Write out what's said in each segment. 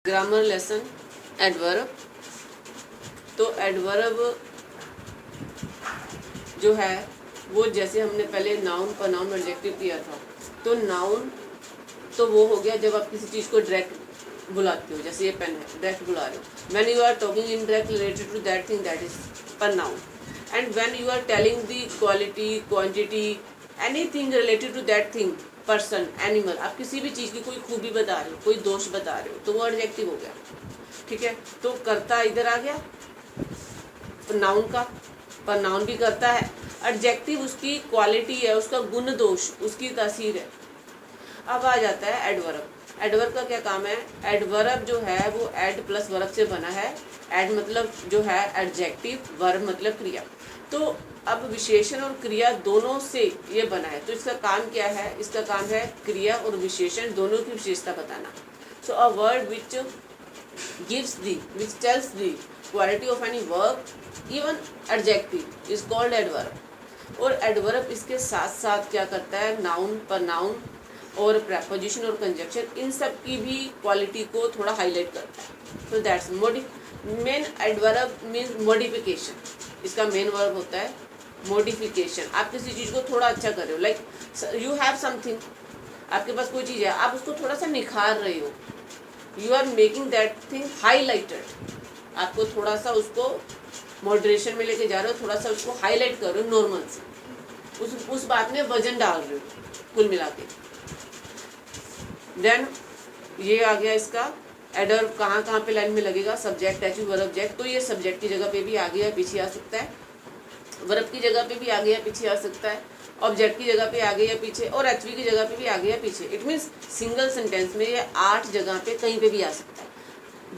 Grammar lesson adverb. तो adverb जो है वो जैसे हमने पहले नाउन प्रोनाउन एडजेक्टिव किया था, तो नाउन तो वो हो गया जब आप किसी चीज़ को डायरेक्ट बुलाते हो, जैसे ये पेन है डायरेक्ट बुला रहे हो। When you are talking in direct related to that thing, that is pronoun. And when you are telling the quality quantity anything related to that thing, person animal, आप किसी भी चीज़ की कोई खूबी बता रहे हो, कोई दोष बता रहे हो, तो वो एडजेक्टिव हो गया। ठीक है, तो कर्ता इधर आ गया नाउन का, पर नाउन भी करता है। एडजेक्टिव उसकी क्वालिटी है, उसका गुण दोष, उसकी तासीर है। अब आ जाता है एडवर्ब। एडवर्ब का क्या काम है? एडवर्ब जो है वो एड प्लस वर्ब से बना है। एड मतलब जो है एडजेक्टिव, वर्ब मतलब क्रिया। तो अब विशेषण और क्रिया दोनों से ये बना है। तो इसका काम क्या है? इसका काम है क्रिया और विशेषण दोनों की विशेषता बताना। So a word which gives the, which tells the quality of any verb, even adjective is called adverb। और adverb इसके साथ साथ क्या करता है? नाउन pronoun और preposition और conjunction, इन सब की भी क्वालिटी को थोड़ा हाईलाइट करता है। so that's main adverb means modification। इसका मेन वर्ब होता है modification। आप किसी चीज़ को थोड़ा अच्छा कर रहे हो, लाइक you have something, आपके पास कोई चीज़ है, आप उसको थोड़ा सा निखार रहे हो, you are making that thing highlighted. आपको थोड़ा सा उसको मॉडरेशन में लेके जा रहे हो, थोड़ा सा उसको हाईलाइट कर रहे हो, नॉर्मल से उस बात में वजन डाल रहे हो कुल मिला के। देन ये आ गया इसका एडवर्ब कहाँ पे लाइन में लगेगा? Subject adjective verb object. तो ये सब्जेक्ट की जगह पे भी आगे या पीछे आ सकता है, वर्ब की जगह पे भी आगे या पीछे आ सकता है, ऑब्जेक्ट की जगह पे आगे या पीछे, और एचवी की जगह पे भी आगे या पीछे। इट मीन्स सिंगल सेंटेंस में ये 8 जगह पे कहीं पे भी आ सकता है।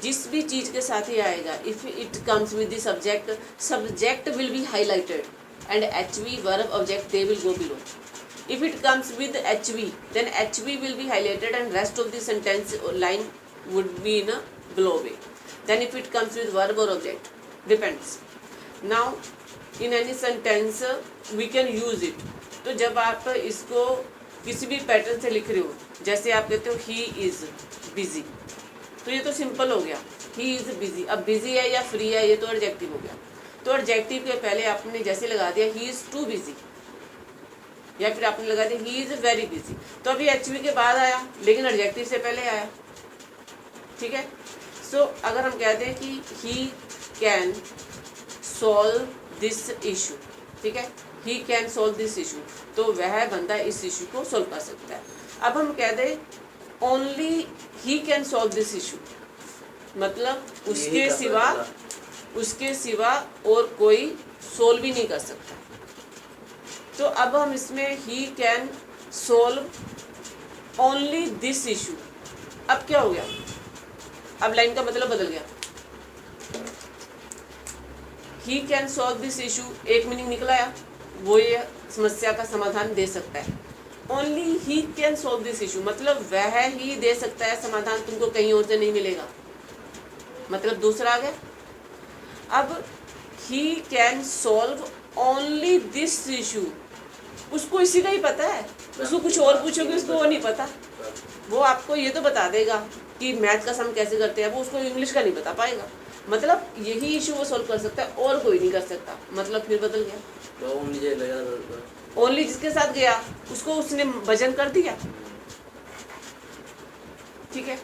जिस भी चीज़ के साथ ही आएगा, if it comes with the subject, subject will be highlighted and HV verb object they will go below. If it comes with HV, then HV will be highlighted and rest of the sentence line would be in below way. Then if it comes with verb or object, depends. Now in any sentence we can use it. तो जब आप इसको किसी भी pattern से लिख रहे हो, जैसे आप कहते हो ही इज़ बिजी, तो ये तो सिंपल हो गया, ही इज़ बिजी। अब बिजी है या फ्री है, ये तो एडजेक्टिव हो गया। तो एडजेक्टिव के पहले आपने जैसे लगा दिया ही इज़ टू बिजी, या फिर आपने लगा दिया ही इज़ वेरी बिजी, तो अभी एचवी के बाद आया, लेकिन एडजेक्टिव से पहले आया। ठीक है, सो अगर हम कहते हैं कि he can solve this issue, ठीक है, he can solve this issue, तो वह बंदा इस इशू को सॉल्व कर सकता है। अब हम कह दें only he can solve this issue, मतलब उसके सिवा और कोई सॉल्व ही नहीं कर सकता। तो अब हम इसमें he can solve only this issue, अब क्या हो गया? अब लाइन का मतलब बदल गया। He can solve this issue एक मीनिंग निकला है, वो ये समस्या का समाधान दे सकता है। Only he can solve this issue मतलब वह ही दे सकता है समाधान, तुमको कहीं और से नहीं मिलेगा, मतलब दूसरा आ गया। अब he can solve only this issue, उसको इसी का ही पता है, उसको कुछ और पूछोगे उसको वो नहीं पता। वो आपको ये तो बता देगा कि मैथ का सम कैसे करते हैं, वो उसको इंग्लिश का नहीं बता पाएगा। मतलब यही इशू वो सॉल्व कर सकता है और कोई नहीं कर सकता, मतलब फिर बदल गया। तो ओनली जिसके साथ गया उसको उसने वजन कर दिया। ठीक है,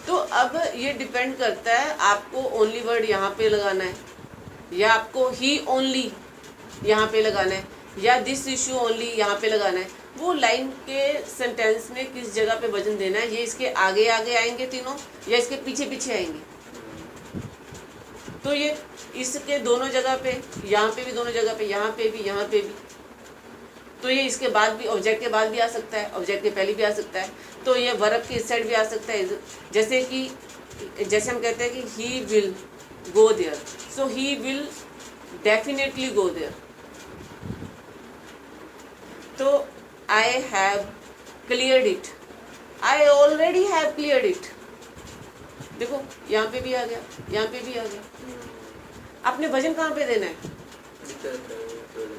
तो अब ये डिपेंड करता है आपको ओनली वर्ड यहाँ पे लगाना है, या आपको ही ओनली यहाँ पे लगाना है, या दिस इशू ओनली यहाँ पे लगाना है। वो लाइन के सेंटेंस में किस जगह पे वजन देना है, ये इसके आगे आगे आएंगे तीनों या इसके पीछे पीछे आएंगे। तो ये इसके दोनों जगह पे, यहाँ पे भी दोनों जगह पे, यहाँ पे भी, यहाँ पे भी। तो ये इसके बाद भी, ऑब्जेक्ट के बाद भी आ सकता है, ऑब्जेक्ट के पहले भी आ सकता है। तो ये वर्ब के इस साइड भी आ सकता है, जैसे हम कहते हैं कि he will go there, so he will definitely go there. तो I have cleared it, I already have cleared it. देखो यहाँ पे भी आ गया, यहाँ पे भी आ गया। आपने वजन कहाँ पे देना है?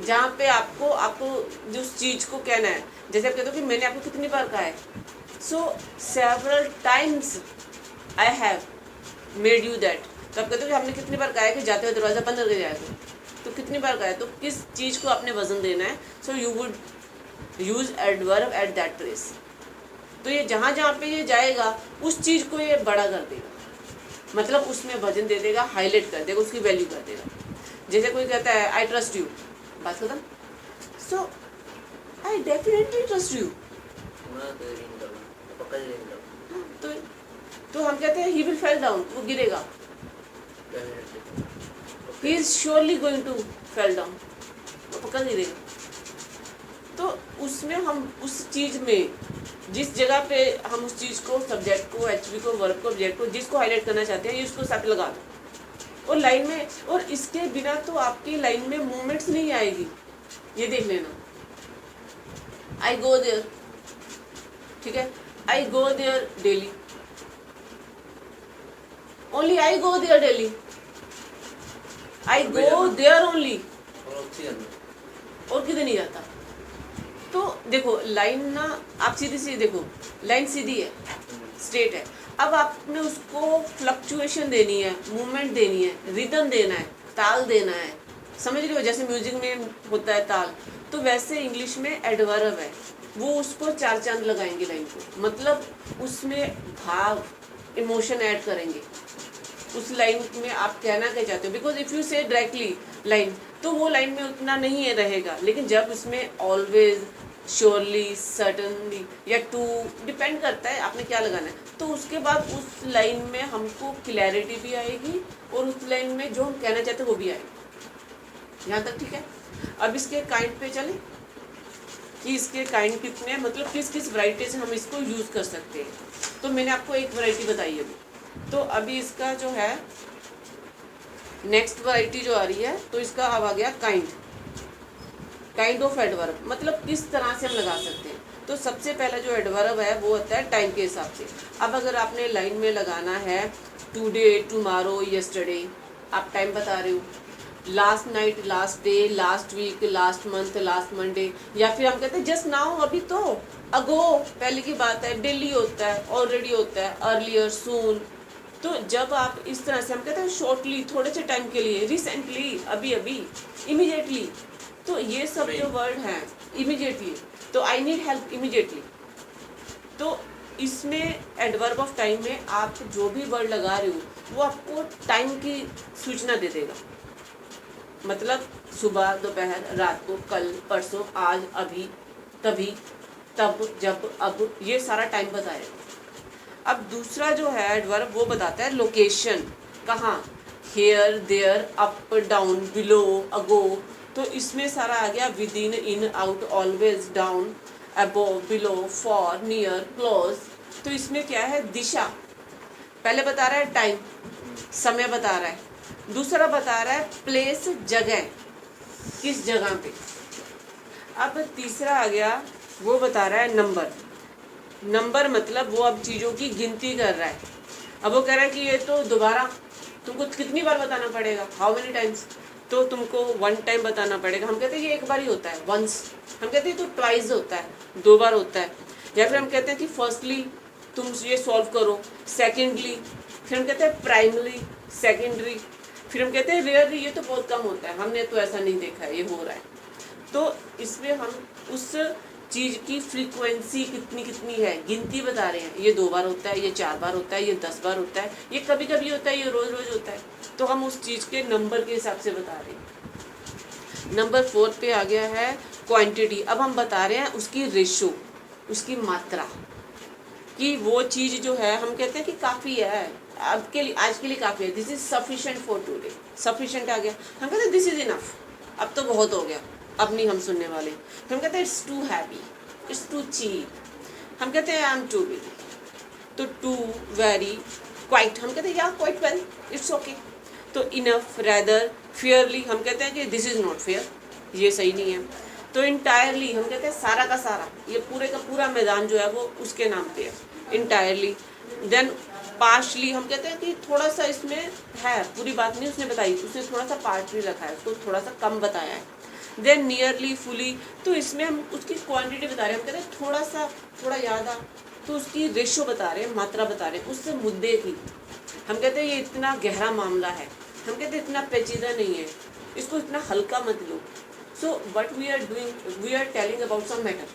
जहाँ पे आपको जिस चीज़ को कहना है। जैसे आप कहते हो कि मैंने आपको कितनी बार कहा है, so several times I have made you that. तो आप कहते हो कि हमने कितनी बार कहा है कि जाते हुए दरवाज़ा बंद करके जाया तो कितनी बार कहा है, तो किस चीज़ को आपने वजन देना है। So you would use adverb at that place. तो ये जहाँ जहाँ पे ये जाएगा उस चीज़ को ये बड़ा कर देगा, मतलब उसमें वजन दे देगा, हाईलाइट कर देगा, उसकी वैल्यू कर देगा। जैसे कोई कहता है आई ट्रस्ट यू, बात खत्म। सो आई डेफिनेटली ट्रस्ट यू। तो हम कहते हैं ही विल फेल डाउन, वो गिरेगा। He is surely going to fail down, वो पक्का गिरेगा। तो उसमें हम उस चीज़ में जिस जगह पे हम उस चीज़ को, सब्जेक्ट को, एचवी को, वर्ब को, ऑब्जेक्ट को, जिसको हाईलाइट करना चाहते हैं, ये उसको साथ लगा दो और लाइन में। और इसके बिना तो आपकी लाइन में मूवमेंट्स नहीं आएगी, ये देख लेना। आई गो देयर, ठीक है, I go there daily, only I go there daily, I go there only, और किधर नहीं जाता। तो देखो लाइन ना, आप सीधी सी देखो, लाइन सीधी है, स्ट्रेट है। अब आपने उसको फ्लक्चुएशन देनी है, मूवमेंट देनी है, रिदम देना है, ताल देना है, समझ रहे हो। जैसे म्यूजिक में होता है ताल, तो वैसे इंग्लिश में एडवर्ब है, वो उसको चार चांद लगाएंगे लाइन को, मतलब उसमें भाव, इमोशन ऐड करेंगे उस लाइन में। आप कहना क्या चाहते हो, बिकॉज इफ़ यू से डायरेक्टली लाइन, तो वो लाइन में उतना नहीं रहेगा। लेकिन जब उसमें ऑलवेज, श्योरली, सर्टनली या टू, डिपेंड करता है आपने क्या लगाना है, तो उसके बाद उस लाइन में हमको क्लैरिटी भी आएगी और उस लाइन में जो हम कहना चाहते हैं वो भी आएगी। यहाँ तक ठीक है। अब इसके काइंड पे चलें कि इसके काइंड कितने, मतलब किस किस वैरायटी से हम इसको यूज़ कर सकते हैं। तो मैंने आपको एक वैरायटी बताई है अभी। तो अभी इसका जो है नेक्स्ट वैरायटी जो आ रही है, तो इसका अब आ गया काइंड ऑफ एडवर्ब, मतलब किस तरह से हम लगा सकते हैं। तो सबसे पहला जो एडवर्ब है वो होता है टाइम के हिसाब से। अब अगर आपने लाइन में लगाना है टुडे, टुमारो, यस्टरडे, आप टाइम बता रहे हो, last night, last day, last week, last month, last Monday, या फिर हम कहते हैं जस्ट नाउ, अभी तो, अगो, पहले की बात है, डेली होता है, ऑलरेडी होता है, अर्लियर, सून। तो जब आप इस तरह से, हम कहते हैं शॉर्टली, थोड़े से टाइम के लिए, रिसेंटली, अभी अभी, इमीडिएटली, तो ये सब जो वर्ड हैं, इमीडिएटली, तो आई नीड हेल्प इमीडिएटली। तो इसमें एडवर्ब ऑफ टाइम में आप जो भी वर्ड लगा रहे हो वो आपको टाइम की सूचना दे देगा, मतलब सुबह, दोपहर, रात को, कल, परसों, आज, अभी, तभी, तब, जब, अब, ये सारा टाइम बताएगा। अब दूसरा जो है एडवर्ब वो बताता है लोकेशन, कहाँ, here, there, up, down, below, ago. तो इसमें सारा आ गया within, out, always, down, above, below, for, near, close. तो इसमें क्या है, दिशा पहले बता रहा है, टाइम, समय बता रहा है, दूसरा बता रहा है प्लेस, जगह, किस जगह पे। अब तीसरा आ गया, वो बता रहा है नंबर, मतलब वो अब चीज़ों की गिनती कर रहा है। अब वो कह रहा है कि ये तो दोबारा तुमको कितनी बार बताना पड़ेगा, हाउ मेनी टाइम्स, तो तुमको वन टाइम बताना पड़ेगा। हम कहते हैं ये एक बार ही होता है, वंस। हम कहते हैं तो ट्वाइस होता है, दो बार होता है। या फिर हम कहते हैं कि फर्स्टली तुम ये सॉल्व करो, सेकेंडली, फिर हम कहते हैं प्राइमरी, सेकेंडरी, फिर हम कहते हैं रेयरली, ये तो बहुत कम होता है, हमने तो ऐसा नहीं देखा है, ये हो रहा है। तो इसमें हम उस चीज़ की फ्रीक्वेंसी कितनी है, गिनती बता रहे हैं, ये 2 बार होता है, ये 4 बार होता है, ये 10 बार होता है, ये कभी कभी होता है, ये रोज़ रोज़ होता है। तो हम उस चीज़ के नंबर के हिसाब से बता रहे हैं। नंबर 4 पे आ गया है क्वांटिटी। अब हम बता रहे हैं उसकी रेशो, उसकी मात्रा, कि वो चीज़ जो है हम कहते हैं कि काफ़ी है, अब के लिए, आज के लिए काफ़ी है, this is sufficient for today, sufficient आ गया। हम कहते हैं दिस इज इनफ, अब तो बहुत हो गया, अब नहीं हम सुनने वाले। हम कहते हैं it's too heavy, it's too cheap, हम कहते हैं आई एम टू बिजी, तो टू, वेरी, क्वाइट, हम कहते हैं या क्वाइट वेल, इट्स ओके। तो इनफ, रैदर, फेयरली, हम कहते हैं कि दिस इज़ नॉट फेयर, ये सही नहीं है। तो इंटायरली, हम कहते हैं सारा का सारा, ये पूरे का पूरा मैदान जो है वो उसके नाम पे है, इंटायरली। देन पार्शली, हम कहते हैं कि थोड़ा सा इसमें है, पूरी बात नहीं उसने बताई, उसने थोड़ा सा पार्ट भी रखा है, उसको थोड़ा सा कम बताया है। देन नियरली, फुली, तो इसमें हम उसकी क्वांटिटी बता रहे हैं, हम कहते हैं थोड़ा सा, थोड़ा ज़्यादा, तो उसकी रेशो बता रहे हैं, मात्रा बता रहे हैं उससे मुद्दे की। हम कहते हैं ये इतना गहरा मामला है, हम कहते हैं इतना पेचीदा नहीं है, इसको इतना हल्का मत लो। So what we are doing, we are telling about some matter,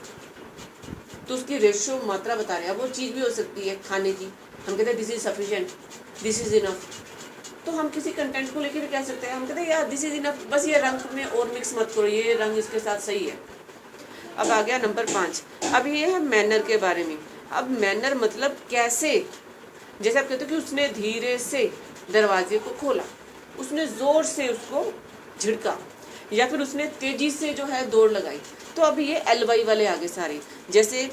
तो उसकी रेशो मात्रा बता रहे हैं। अब वो चीज़ भी हो सकती है खाने की, हम कहते हैं this is sufficient, this is enough. तो हम किसी कंटेंट को लेकर भी कह सकते हैं, हम कहते हैं यार दिस इज इनफ, बस ये रंग में और मिक्स मत करो, ये रंग इसके साथ सही है। अब आ गया नंबर 5। अब ये है मैनर के बारे में। अब मैनर मतलब कैसे, जैसे आप कहते हो कि उसने धीरे से दरवाजे को खोला, उसने ज़ोर से उसको झिड़का, या फिर उसने तेजी से जो है दौड़ लगाई। तो अभी ये एलवाई वाले आगे सारे, जैसे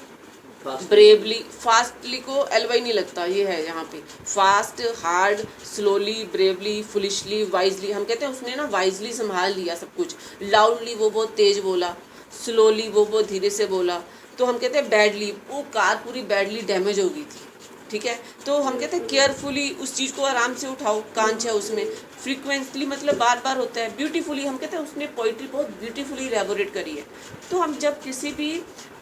ब्रेवली, फास्टली को एलवाई नहीं लगता, ये है यहाँ पे fast, hard, slowly, bravely, foolishly, wisely. हम कहते हैं उसने ना वाइजली संभाल लिया सब कुछ। लाउडली वो बहुत तेज बोला, स्लोली वो बहुत धीरे से बोला। तो हम कहते हैं बैडली, वो कार पूरी बैडली डैमेज हो गई थी, ठीक है। तो हम कहते हैं केयरफुली उस चीज़ को आराम से उठाओ, कांच है उसमें। फ्रीक्वेंटली मतलब बार बार होता है। ब्यूटीफुली, हम कहते हैं उसने पोइट्री बहुत ब्यूटीफुली एलेबोरेट करी है। तो हम जब किसी भी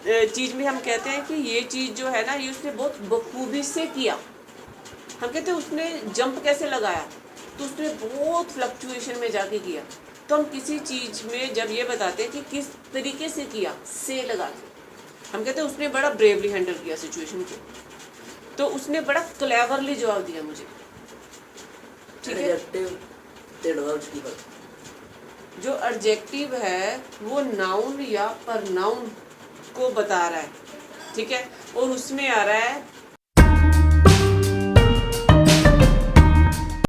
चीज़ में हम कहते हैं कि ये चीज़ जो है ना, ये उसने बहुत बखूबी से किया। हम कहते हैं उसने जंप कैसे लगाया, तो उसने बहुत फ्लक्चुएशन में जाके किया। तो हम किसी चीज़ में जब ये बताते हैं कि किस तरीके से किया, से लगा के, हम कहते हैं उसने बड़ा ब्रेवली हैंडल किया सिचुएशन को, तो उसने बड़ा क्लेवरली जवाब दिया मुझे, ठीक है। जो एडजेक्टिव है वो नाउन या परनाउन को बता रहा है, ठीक है, और उसमें आ रहा है